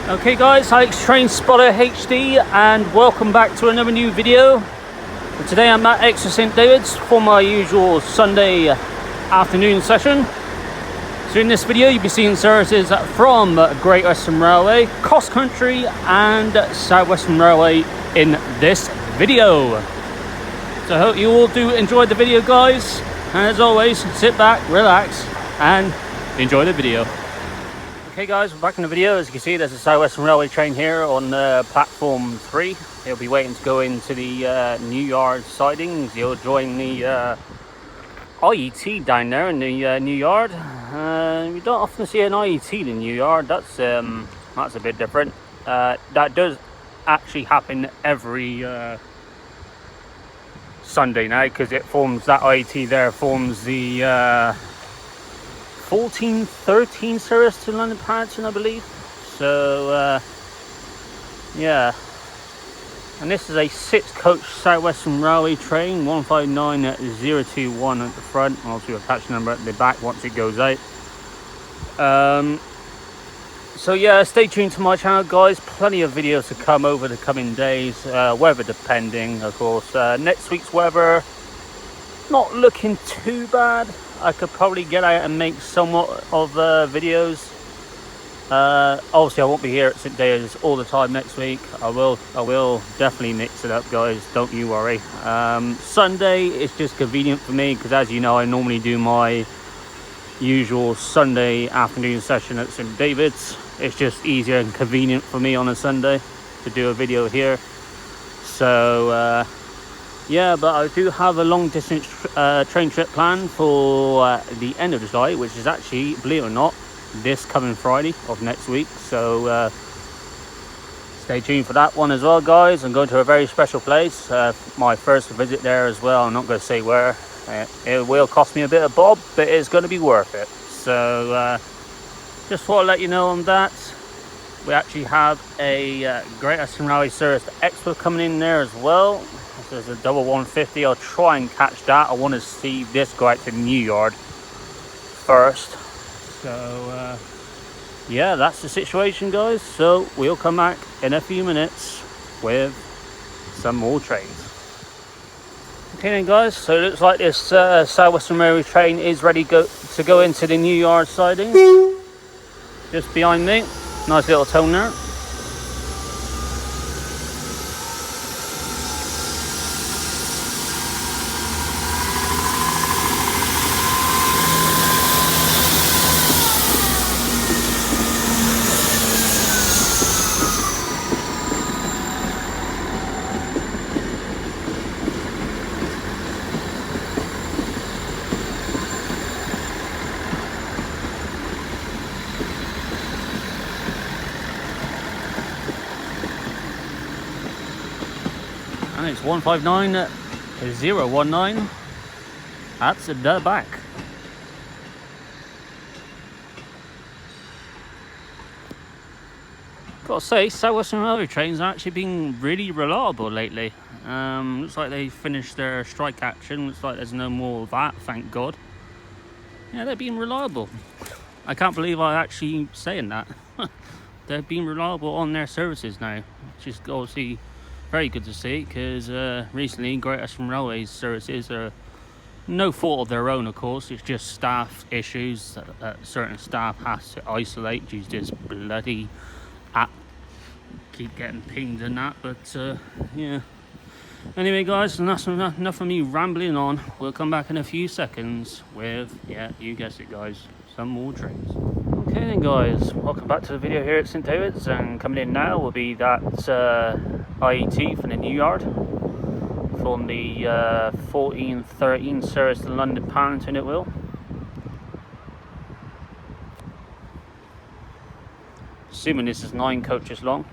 Okay guys, Alex Train Spotter HD, and welcome back to another new video. And today I'm at Exeter St David's for my usual Sunday afternoon session. So in this video you'll be seeing services from Great Western Railway, Cross Country and South Western Railway in this video. So I hope you all do enjoy the video guys, and as always sit back, relax and enjoy the video. Okay guys, we're back in the video. As you can see, there's a South Western Railway train here on platform 3. He'll be waiting to go into the New Yard sidings. He'll join the IET down there in the New Yard. We don't often see an IET in the New Yard. That's a bit different. That does actually happen every Sunday now, because it forms, that IET there forms the 14-13 service to London Paddington, I believe. So yeah, and this is a 6-coach South Western Railway train, 159021 at the front, and also attached number at the back once it goes out. So yeah, stay tuned to my channel guys, plenty of videos to come over the coming days, weather depending of course. Next week's weather not looking too bad. I could probably get out and make somewhat of videos. Obviously I won't be here at St David's all the time next week. I will definitely mix it up guys, don't you worry. Sunday is just convenient for me because, as you know, I normally do my usual Sunday afternoon session at St David's. It's just easier and convenient for me on a Sunday to do a video here. So yeah, but I do have a long distance train trip planned for the end of July, which is actually, believe it or not, this coming Friday of next week. So stay tuned for that one as well guys. I'm going to a very special place, my first visit there as well. I'm not going to say where. It will cost me a bit of bob, but it's going to be worth it. So just thought I'd let you know on that. We actually have a Great Western Railway service to Exeter coming in there as well. There's a double 150. I'll try and catch that. I want to see this go out to the New Yard first. So yeah, that's the situation guys. So we'll come back in a few minutes with some more trains. Okay then guys, so it looks like this South Western Railway train is ready to go into the New Yard siding. Just behind me, nice little tone there. And it's 159019. That's the back. Gotta say, South Western Railway trains are actually being really reliable lately. Looks like they finished their strike action. Looks like there's no more of that, thank God. Yeah, they're being reliable. I can't believe I'm actually saying that. They're being reliable on their services now, which is obviously very good to see, because recently Great Western Railway's services are no fault of their own, of course. It's just staff issues that certain staff has to isolate due to this bloody app. Keep getting pinged and that, but yeah. Anyway guys, that's enough of me rambling on. We'll come back in a few seconds with, yeah, you guessed it guys, some more trains. Okay then guys, welcome back to the video here at St David's, and coming in now will be that IET from the New Yard from the 1413 service to London Paddington. It will. Assuming this is 9 coaches long.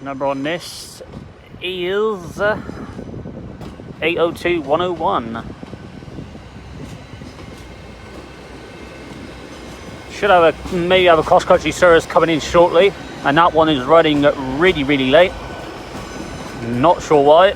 Number on this is 802101. Should have maybe have a cross-country service coming in shortly, and that one is running really late. Not sure why.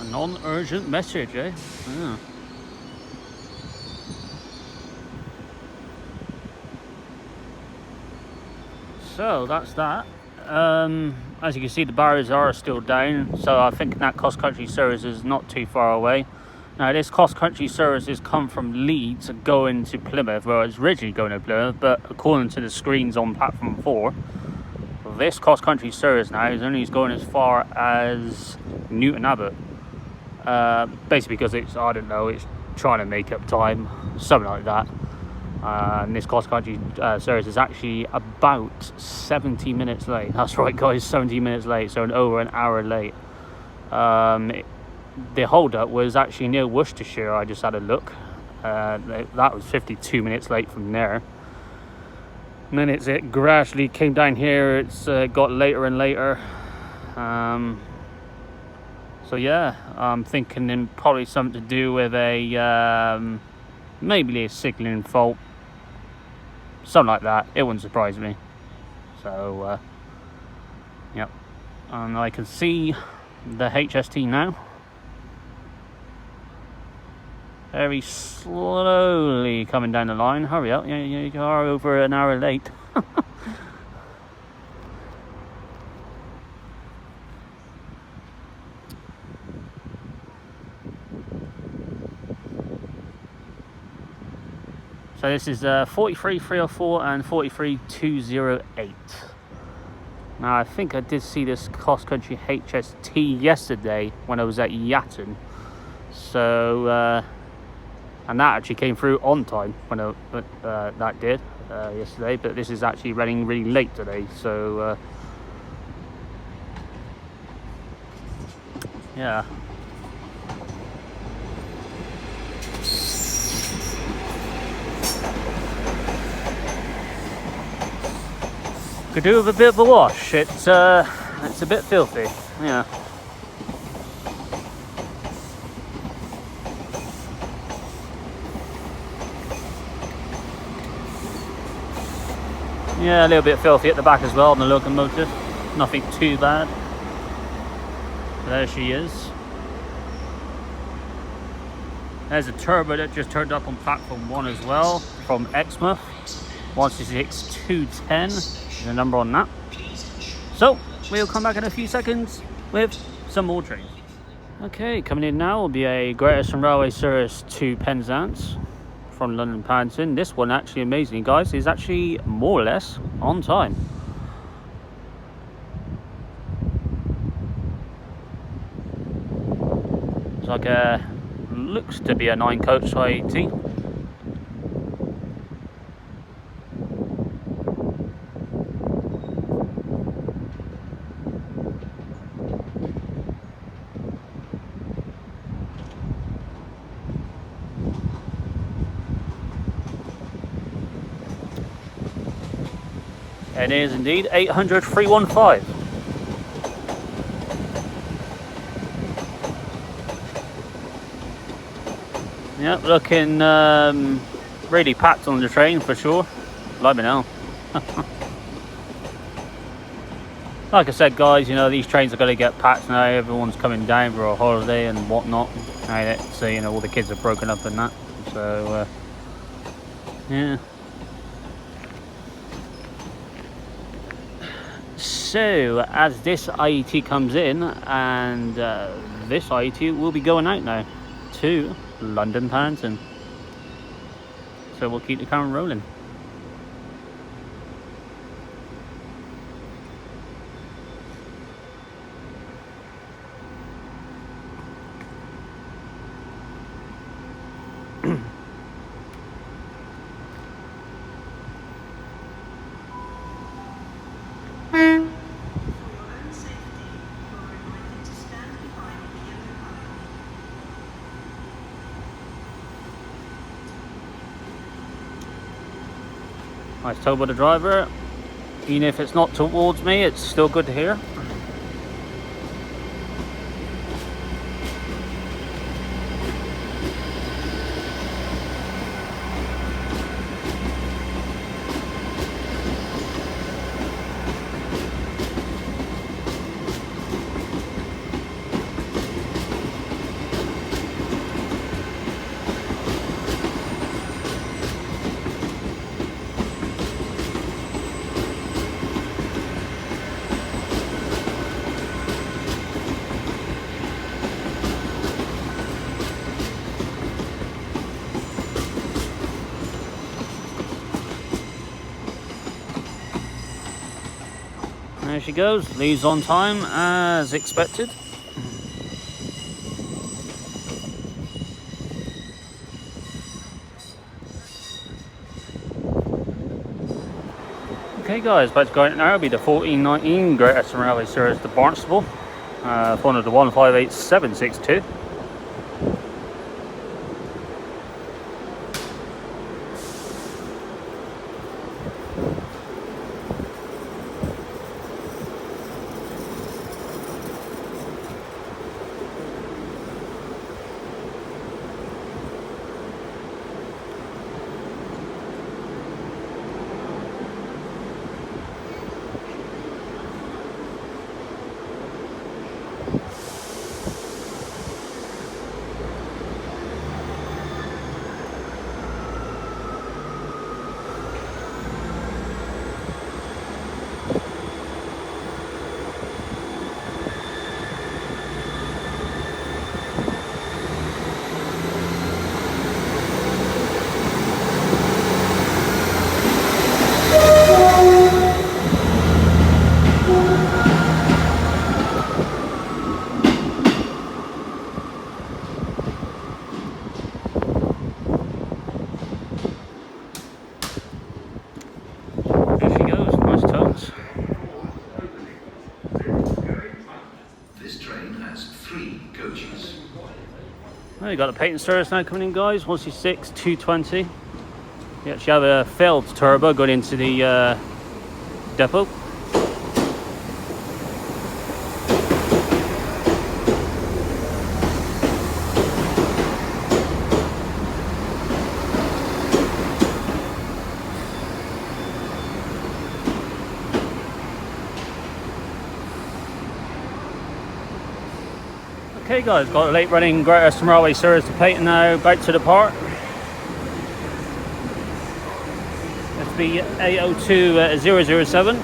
A non-urgent message, eh? Yeah. So that's that. As you can see, the barriers are still down, so I think that cross-country service is not too far away. Now, this cross-country service has come from Leeds going to Plymouth. Well, it's originally going to Plymouth, but according to the screens on platform 4, this cross-country service now is only going as far as Newton Abbot. Basically because it's, I don't know, it's trying to make up time, something like that. And this cross-country service is actually about 70 minutes late. That's right, guys, 70 minutes late, so over an hour late. The hold-up was actually near Worcestershire. I just had a look. That was 52 minutes late from there. And then it gradually came down here. It's got later and later. So yeah, I'm thinking probably something to do with a maybe a signalling fault, something like that. It wouldn't surprise me. So yep, and I can see the HST now, very slowly coming down the line. Hurry up, you are over an hour late. So this is 43304 and 43208. Now I think I did see this cross-country HST yesterday when I was at Yatton. So and that actually came through on time when that did yesterday. But this is actually running really late today. So yeah. Could do with a bit of a wash. It's a bit filthy. Yeah. Yeah, a little bit filthy at the back as well on the locomotive. Nothing too bad. There she is. There's a turbo that just turned up on platform 1 as well from Exeter. 166-210 is the number on that. So we'll come back in a few seconds with some more trains. Okay, coming in now will be a Great Eastern Railway service to Penzance from London Paddington. This one actually, amazingly guys, is actually more or less on time. It's like looks to be a 9-coach IET. It is indeed 800-315. Yep, looking really packed on the train for sure. Let me know. Like I said, guys, you know, these trains are going to get packed now. Everyone's coming down for a holiday and whatnot. So, you know, all the kids are broken up and that. So, yeah. So, as this IET comes in and this IE2 will be going out now to London Paddington. So we'll keep the camera rolling. Nice tow by the driver. Even if it's not towards me, it's still good to hear. There she goes, leaves on time as expected. Okay guys, about to go out now will be the 1419 Great Western Railway service to Barnstable, phone of the 158762. Well, you got the patent service now coming in, guys. 166 220. You actually have a failed turbo going into the depot. Okay guys, got a late running Great Western Railway service to Peyton now, about to depart. That's the 802007.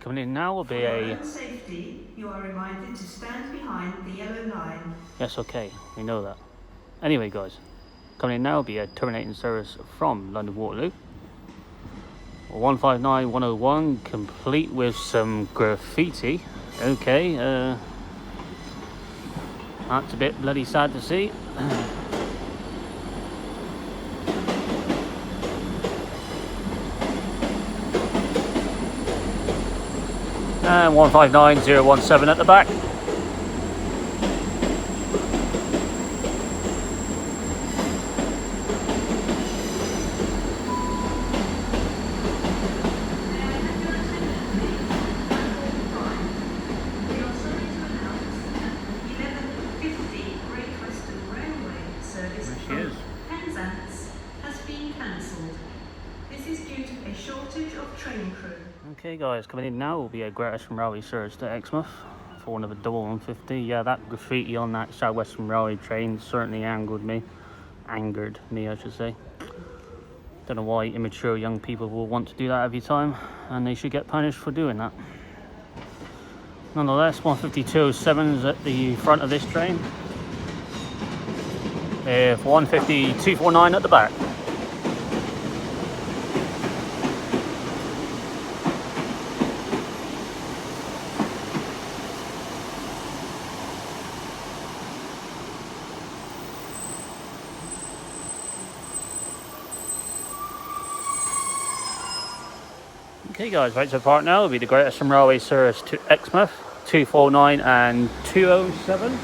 Coming in now will be a... safety, you are reminded to stand behind the yellow line. Yes, okay, we know that. Anyway guys, coming in now will be a terminating service from London Waterloo. 159101, complete with some graffiti. Okay, that's a bit bloody sad to see. And 159017 at the back. she is. Penzance has been cancelled. This is due to a shortage of train crew. Okay guys, coming in now will be a Great Western Railway service to Exmouth for another double 150. Yeah, that graffiti on that South Western Railway train certainly angered me, I should say. Don't know why immature young people will want to do that every time, and they should get punished for doing that. Nonetheless, 150-207 is at the front of this train, with 150-249 at the back. Okay guys, right, so part now will be the Great Western Railway service to Exmouth, 249 and 207.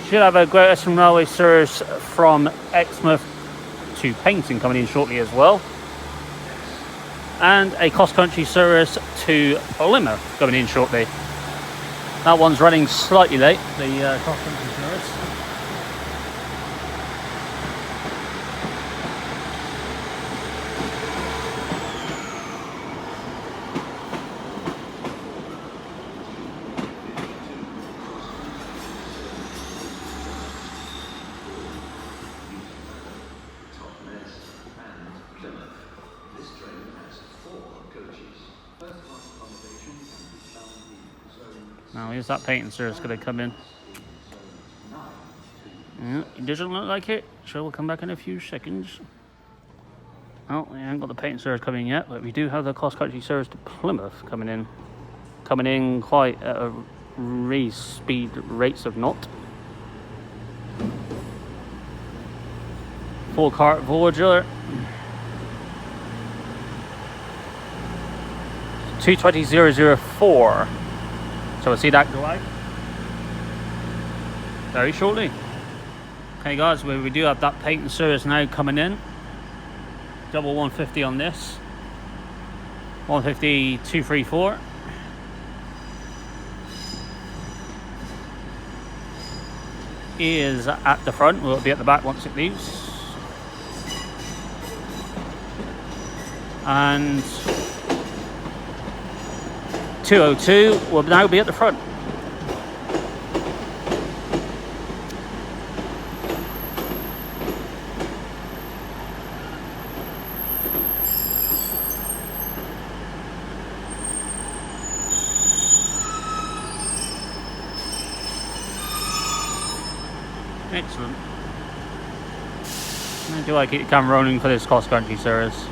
Should have a Great Western Railway service from Exmouth to Paignton coming in shortly as well. And a cross-country service to Plymouth coming in shortly. That one's running slightly late, the cross-country service. Now here's that Paignton service going to come in. Yeah, it doesn't look like it, so we'll come back in a few seconds. Oh, we haven't got the Paignton service coming in yet, but we do have the cross-country service to Plymouth coming in. Coming in quite at a speed rates of knot. Full cart Voyager. 220.004. So we'll see that go out very shortly. Okay guys, we do have that Paignton service now coming in. Double 150 on this. 150-234. Is at the front, will be at the back once it leaves. And 202 will now be at the front. Excellent. Now, do I keep the camera rolling for this cross-country service?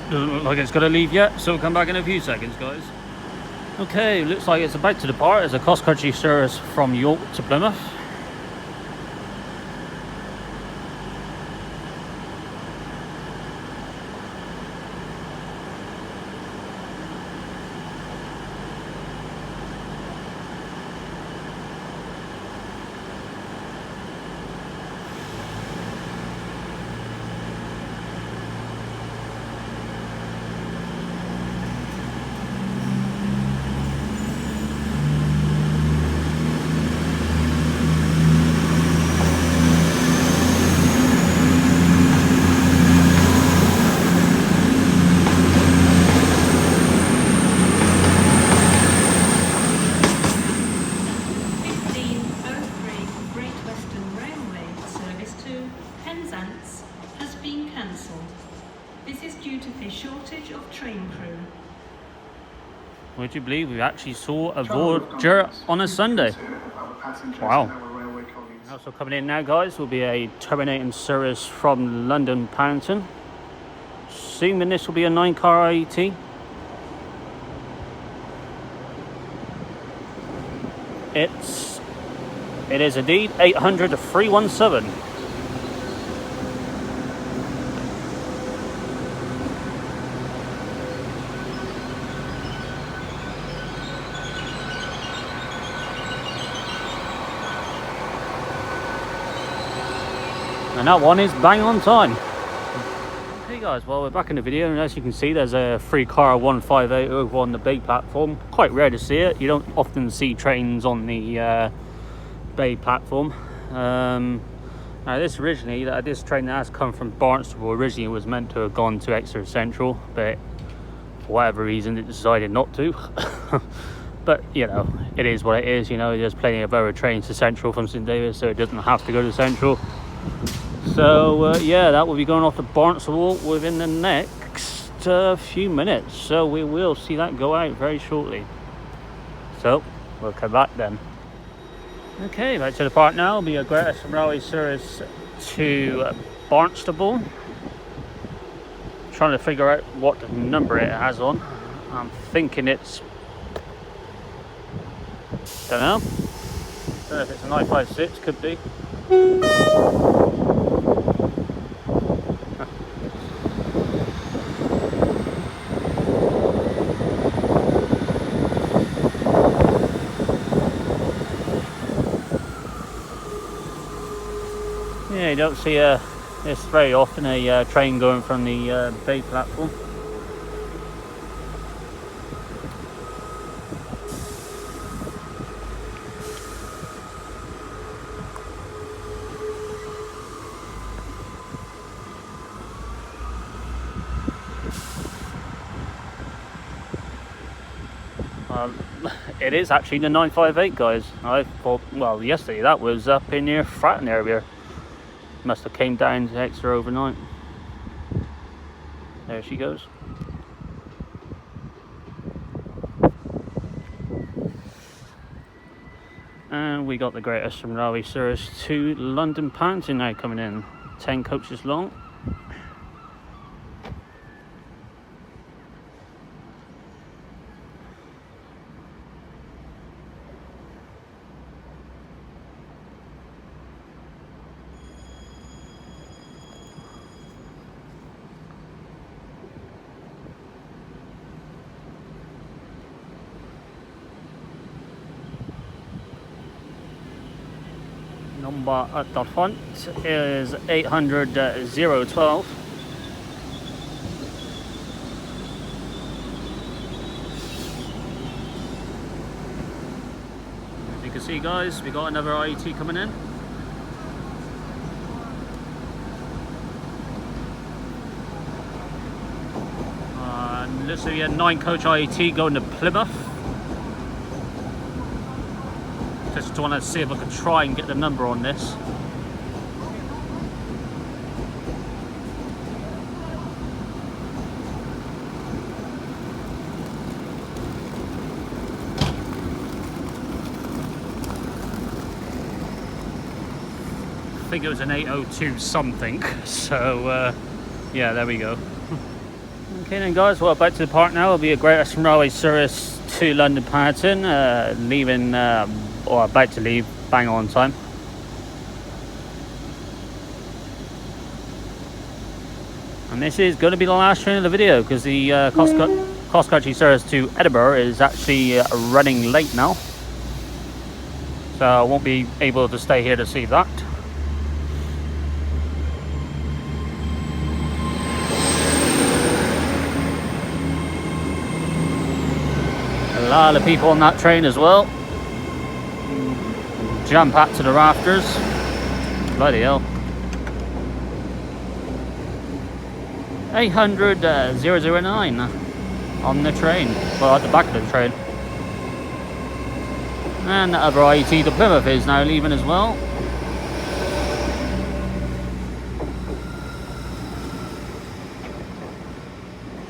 Doesn't look like it's going to leave yet, so we'll come back in a few seconds, guys. Okay, looks like it's about to depart. It's a cross-country service from York to Plymouth. Would you believe we actually saw a Voyager on a Sunday? Wow. Also coming in now, guys, will be a terminating service from London Paddington. Assuming this will be a 9-car IET. It is indeed 800-317. And that one is bang on time. Okay Guys, well, we're back in the video, and as you can see, there's a 3-car 158 over on the bay platform. Quite rare to see it. You don't often see trains on the bay platform. Now this train that has come from Barnstable originally was meant to have gone to Exeter Central, but for whatever reason it decided not to. But you know, it is what it is. You know, there's plenty of other trains to Central from St David's, so it doesn't have to go to Central. So yeah, that will be going off to Barnstable within the next few minutes, so we will see that go out very shortly. So we'll come back then. Okay, back to the park now. It'll be a Great Western Railway service to Barnstable. Trying to figure out what number it has on. I'm thinking it's, don't know if it's a 956, could be. Yeah, you don't see this very often, a train going from the bay platform. It is actually the 958, guys. I thought, well, yesterday that was up in near Fratton area. Must have came down to Exeter overnight. There she goes. And we got the Great Western Railway service to London Paddington now coming in. 10 coaches long. Number at the front is 800-012. As you can see, guys, we got another IET coming in. Looks like we had 9-coach IET going to Plymouth. Just want to see if I can try and get the number on this. I think it was an 802 something, so yeah, there we go. Okay then, guys, well, back to the park now. It'll be a Great Western Railway service to London Paddington, leaving or about to leave bang on time. And this is going to be the last train of the video, because the cross-country service to Edinburgh is actually running late now, so I won't be able to stay here to see that. A lot of people on that train as well. Jump packed to the rafters. Bloody hell. 800-009 on the train. Well, at the back of the train. And the other IET to Plymouth is now leaving as well.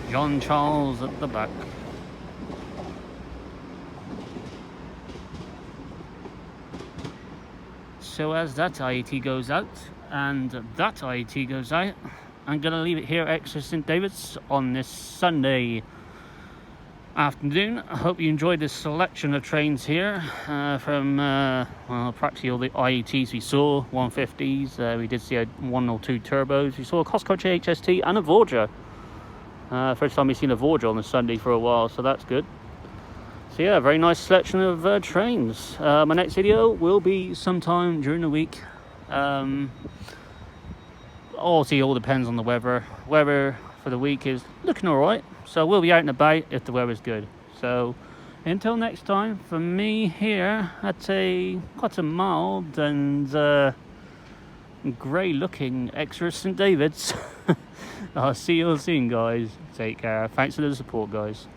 John Charles at the back. So as that IET goes out and that IET goes out, I'm going to leave it here at Exeter St David's on this Sunday afternoon. I hope you enjoyed this selection of trains here from well, practically all the IETs we saw, 150s, we did see a 1 or 2 turbos, we saw a cross-country HST and a Vorger. First time we've seen a Vorger on the Sunday for a while, so that's good. So yeah, very nice selection of trains. My next video will be sometime during the week. obviously it all depends on the weather. Weather for the week is looking all right, so we'll be out and about if the weather's good. So until next time, from me here at quite a mild and grey looking Exeter St David's. I'll see you all soon, guys. Take care. Thanks for the support, guys.